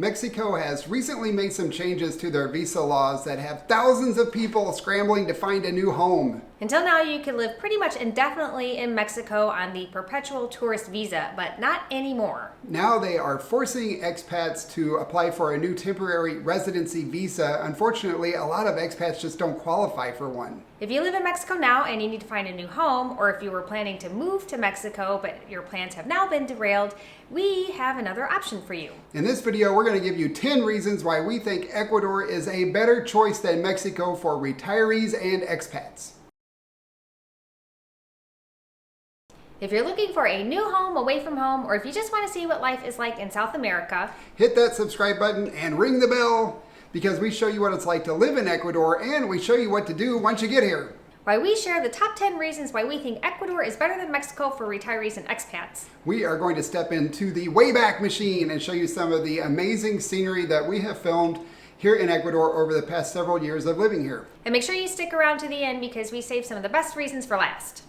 Mexico has recently made some changes to their visa laws that have thousands of people scrambling to find a new home. Until now, you could live pretty much indefinitely in Mexico on the perpetual tourist visa, but not anymore. Now they are forcing expats to apply for a new temporary residency visa. Unfortunately, a lot of expats just don't qualify for one. If you live in Mexico now and you need to find a new home, or if you were planning to move to Mexico but your plans have now been derailed, we have another option for you. In this video, we're going to give you 10 reasons why we think Ecuador is a better choice than Mexico for retirees and expats. If you're looking for a new home away from home, or if you just want to see what life is like in South America, hit that subscribe button and ring the bell, because we show you what it's like to live in Ecuador and we show you what to do once you get here. Why we share the top 10 reasons why we think Ecuador is better than Mexico for retirees and expats. We are going to step into the Wayback Machine and show you some of the amazing scenery that we have filmed here in Ecuador over the past several years of living here. And make sure you stick around to the end because we saved some of the best reasons for last.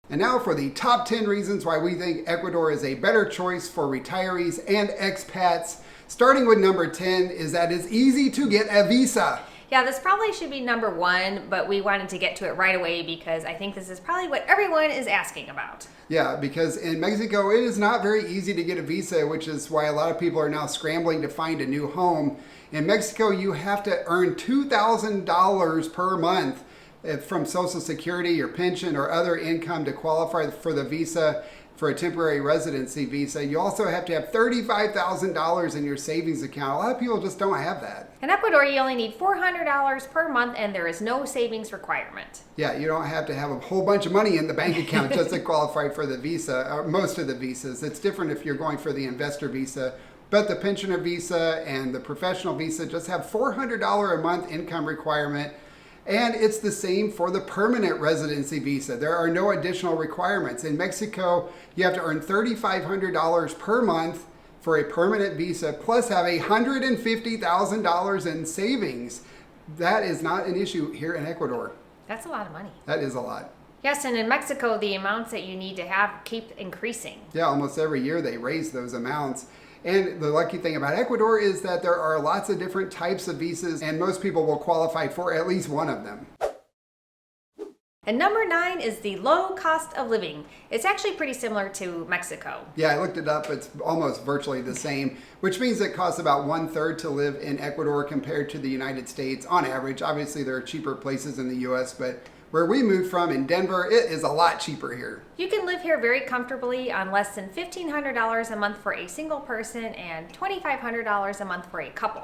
And now for the top 10 reasons why we think Ecuador is a better choice for retirees and expats. Starting with number 10 is that it's easy to get a visa. Yeah, this probably should be number 1, but we wanted to get to it right away because I think this is probably what everyone is asking about. Yeah, because in Mexico, it is not very easy to get a visa, which is why a lot of people are now scrambling to find a new home. In Mexico, you have to earn $2,000 per month from Social Security, your pension, or other income to qualify for the visa for a temporary residency visa. You also have to have $35,000 in your savings account. A lot of people just don't have that. In Ecuador, you only need $400 per month and there is no savings requirement. Yeah, you don't have to have a whole bunch of money in the bank account just to qualify for the visa, or most of the visas. It's different if you're going for the investor visa, but the pensioner visa and the professional visa just have $400 a month income requirement. And it's the same for the permanent residency visa. There are no additional requirements. In Mexico, you have to earn $3,500 per month for a permanent visa, plus have $150,000 in savings. That is not an issue here in Ecuador. That's a lot of money. That is a lot. Yes, and in Mexico, the amounts that you need to have keep increasing. Yeah, almost every year they raise those amounts. And the lucky thing about Ecuador is that there are lots of different types of visas, and most people will qualify for at least one of them. And number 9 is the low cost of living. It's actually pretty similar to Mexico. Yeah, I looked it up. It's almost virtually the same, which means it costs about 1/3 to live in Ecuador compared to the United States on average. Obviously, there are cheaper places in the U.S., but where we moved from in Denver, it is a lot cheaper here. You can live here very comfortably on less than $1,500 a month for a single person and $2,500 a month for a couple.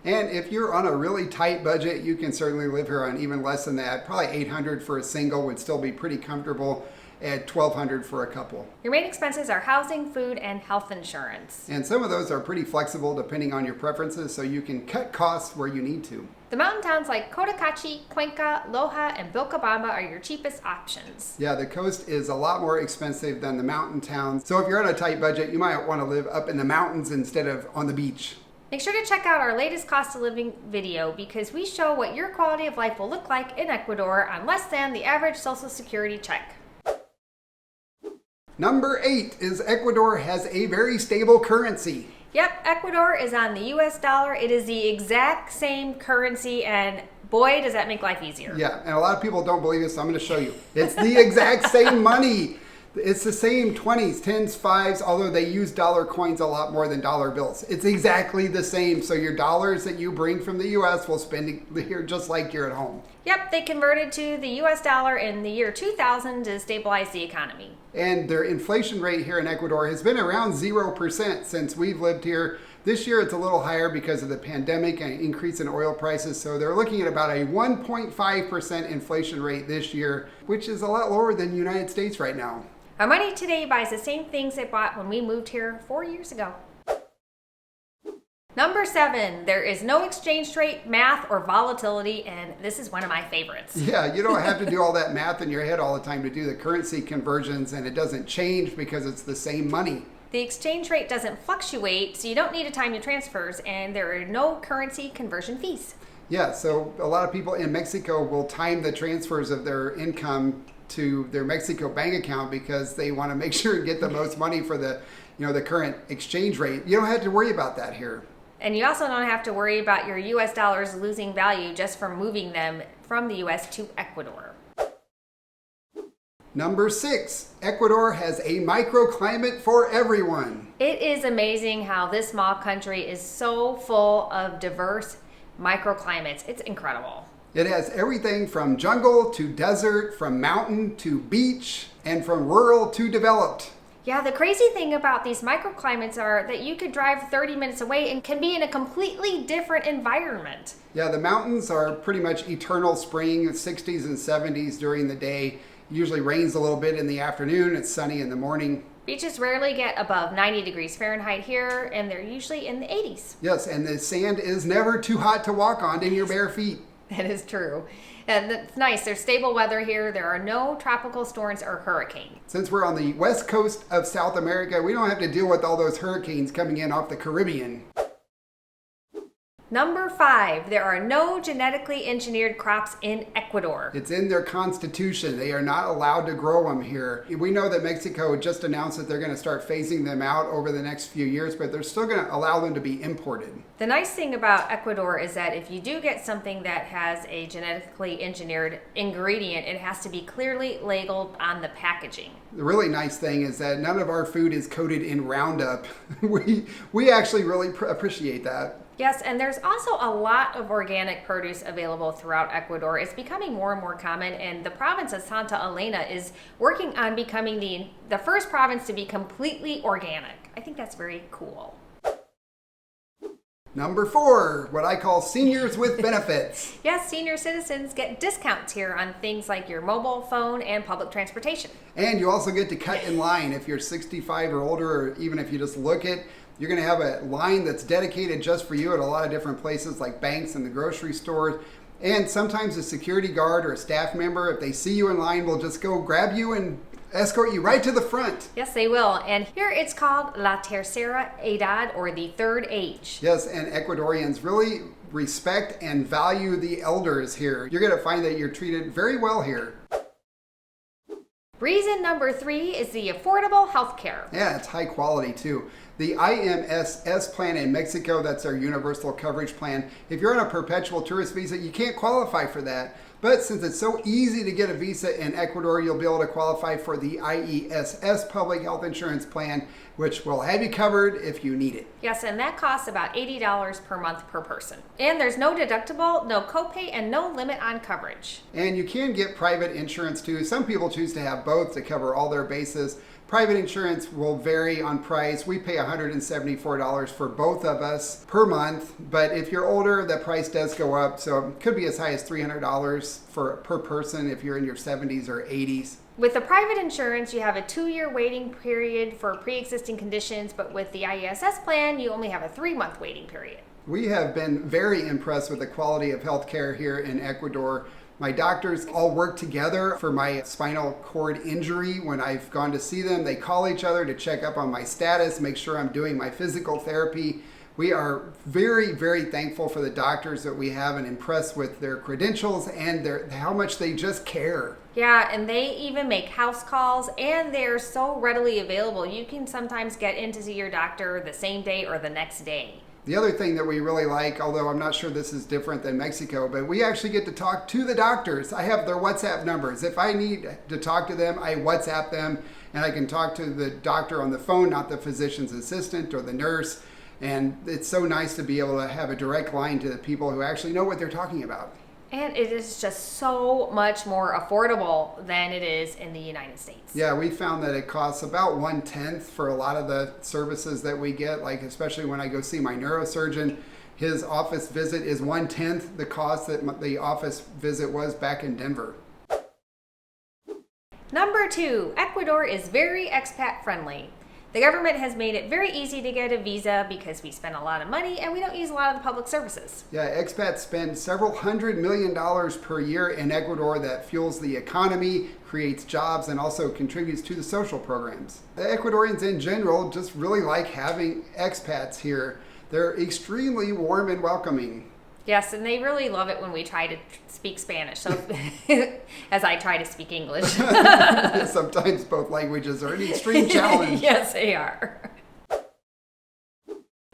And if you're on a really tight budget, you can certainly live here on even less than that. Probably $800 for a single would still be pretty comfortable, at $1,200 for a couple. Your main expenses are housing, food, and health insurance. And some of those are pretty flexible depending on your preferences, so you can cut costs where you need to. The mountain towns like Cotacachi, Cuenca, Loja, and Vilcabamba are your cheapest options. Yeah, the coast is a lot more expensive than the mountain towns. So if you're on a tight budget, you might want to live up in the mountains instead of on the beach. Make sure to check out our latest cost of living video because we show what your quality of life will look like in Ecuador on less than the average Social Security check. Number 8 is Ecuador has a very stable currency. Yep, Ecuador is on the US dollar. It is the exact same currency, and boy, does that make life easier. Yeah, and a lot of people don't believe this, so I'm going to show you. It's the exact same money. It's the same 20s, 10s, 5s, although they use dollar coins a lot more than dollar bills. It's exactly the same. So your dollars that you bring from the US will spend here just like you're at home. Yep, they converted to the US dollar in the year 2000 to stabilize the economy. And their inflation rate here in Ecuador has been around 0% since we've lived here. This year it's a little higher because of the pandemic and increase in oil prices. So they're looking at about a 1.5% inflation rate this year, which is a lot lower than the United States right now. Our money today buys the same things it bought when we moved here 4 years ago. Number 7, there is no exchange rate, math, or volatility, and this is one of my favorites. Yeah, you don't have to do all that math in your head all the time to do the currency conversions, and it doesn't change because it's the same money. The exchange rate doesn't fluctuate, so you don't need to time your transfers, and there are no currency conversion fees. Yeah, so a lot of people in Mexico will time the transfers of their income to their Mexico bank account because they want to make sure and get the most money for the the current exchange rate. You don't have to worry about that here. And you also don't have to worry about your US dollars losing value just from moving them from the US to Ecuador. Number 6, Ecuador has a microclimate for everyone. It is amazing how this small country is so full of diverse microclimates. It's incredible. It has everything from jungle to desert, from mountain to beach, and from rural to developed. Yeah, the crazy thing about these microclimates are that you could drive 30 minutes away and can be in a completely different environment. Yeah, the mountains are pretty much eternal spring, 60s and 70s during the day. Usually rains a little bit in the afternoon. It's sunny in the morning. Beaches rarely get above 90 degrees Fahrenheit here, and they're usually in the 80s. Yes, and the sand is never too hot to walk on in your bare feet. That is true. And it's nice. There's stable weather here. There are no tropical storms or hurricanes. Since we're on the west coast of South America, we don't have to deal with all those hurricanes coming in off the Caribbean. Number 5, there are no genetically engineered crops in Ecuador. It's in their constitution. They are not allowed to grow them here. We know that Mexico just announced that they're going to start phasing them out over the next few years, but they're still going to allow them to be imported. The nice thing about Ecuador is that if you do get something that has a genetically engineered ingredient, it has to be clearly labeled on the packaging. The really nice thing is that none of our food is coated in Roundup. We actually really appreciate that. Yes, and there's also a lot of organic produce available throughout Ecuador. It's becoming more and more common, and the province of Santa Elena is working on becoming the first province to be completely organic. I think that's very cool. Number 4, what I call seniors with benefits. Yes, senior citizens get discounts here on things like your mobile phone and public transportation. And you also get to cut in line if you're 65 or older, or even if you just look it. You're going to have a line that's dedicated just for you at a lot of different places like banks and the grocery stores. And sometimes a security guard or a staff member, if they see you in line, will just go grab you and escort you right to the front. Yes, they will. And here it's called La Tercera Edad, or the third age. Yes, and Ecuadorians really respect and value the elders here. You're going to find that you're treated very well here. Reason number 3 is the affordable health care. Yeah, it's high quality too. The IMSS plan in Mexico, that's our universal coverage plan. If you're on a perpetual tourist visa, you can't qualify for that. But since it's so easy to get a visa in Ecuador, you'll be able to qualify for the IESS public health insurance plan, which will have you covered if you need it. Yes, and that costs about $80 per month per person. And there's no deductible, no copay, and no limit on coverage. And you can get private insurance too. Some people choose to have both to cover all their bases. Private insurance will vary on price. We pay $174 for both of us per month, but if you're older, the price does go up. So it could be as high as $300 per person if you're in your 70s or 80s. With the private insurance, you have a 2-year waiting period for pre-existing conditions, but with the IESS plan, you only have a 3-month waiting period. We have been very impressed with the quality of healthcare here in Ecuador. My doctors all work together for my spinal cord injury. When I've gone to see them, they call each other to check up on my status, make sure I'm doing my physical therapy. We are very, very thankful for the doctors that we have and impressed with their credentials and how much they just care. Yeah, and they even make house calls, and they're so readily available. You can sometimes get in to see your doctor the same day or the next day. The other thing that we really like, although I'm not sure this is different than Mexico, but we actually get to talk to the doctors. I have their WhatsApp numbers. If I need to talk to them, I WhatsApp them, and I can talk to the doctor on the phone, not the physician's assistant or the nurse. And it's so nice to be able to have a direct line to the people who actually know what they're talking about. And it is just so much more affordable than it is in the United States. Yeah, we found that it costs about 1/10 for a lot of the services that we get, like especially when I go see my neurosurgeon. His office visit is 1/10 the cost that the office visit was back in Denver. Number 2, Ecuador is very expat friendly. The government has made it very easy to get a visa because we spend a lot of money and we don't use a lot of the public services. Yeah, expats spend several $100 million per year in Ecuador that fuels the economy, creates jobs, and also contributes to the social programs. The Ecuadorians in general just really like having expats here. They're extremely warm and welcoming. Yes, and they really love it when we try to speak Spanish, so as I try to speak English. Sometimes both languages are an extreme challenge. Yes, they are.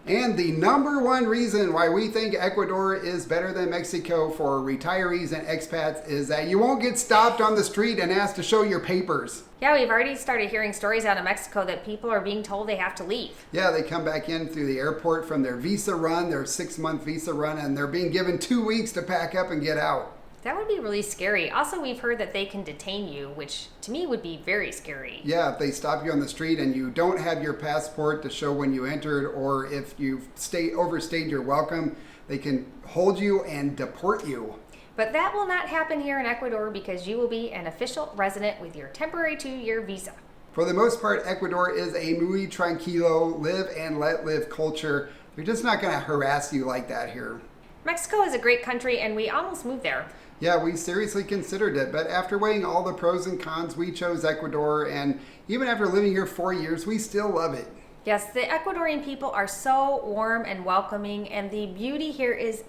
And the number one reason why we think Ecuador is better than Mexico for retirees and expats is that you won't get stopped on the street and asked to show your papers. Yeah, we've already started hearing stories out of Mexico that people are being told they have to leave. Yeah, they come back in through the airport from their visa run, their 6-month visa run, and they're being given 2 weeks to pack up and get out. That would be really scary. Also, we've heard that they can detain you, which to me would be very scary. Yeah, if they stop you on the street and you don't have your passport to show when you entered, or if you've overstayed your welcome, they can hold you and deport you. But that will not happen here in Ecuador because you will be an official resident with your temporary 2-year visa. For the most part, Ecuador is a muy tranquilo, live and let live culture. They're just not going to harass you like that here. Mexico is a great country and we almost moved there. Yeah, we seriously considered it, but after weighing all the pros and cons, we chose Ecuador, and even after living here 4 years, we still love it. Yes, the Ecuadorian people are so warm and welcoming, and the beauty here is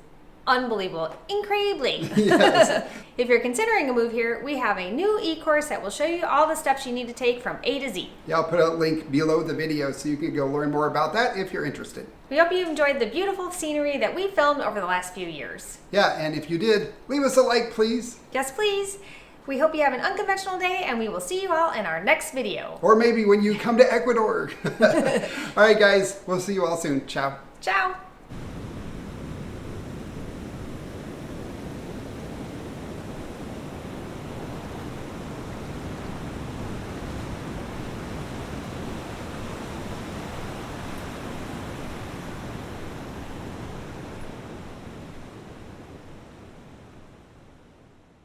unbelievable, incredibly. Yes. If you're considering a move here, we have a new e-course that will show you all the steps you need to take from A to Z. Yeah, I'll put a link below the video so you can go learn more about that if you're interested. We hope you enjoyed the beautiful scenery that we filmed over the last few years. Yeah, and if you did, leave us a like, please. Yes, please. We hope you have an unconventional day, and we will see you all in our next video. Or maybe when you come to Ecuador. All right, guys, we'll see you all soon. Ciao. Ciao.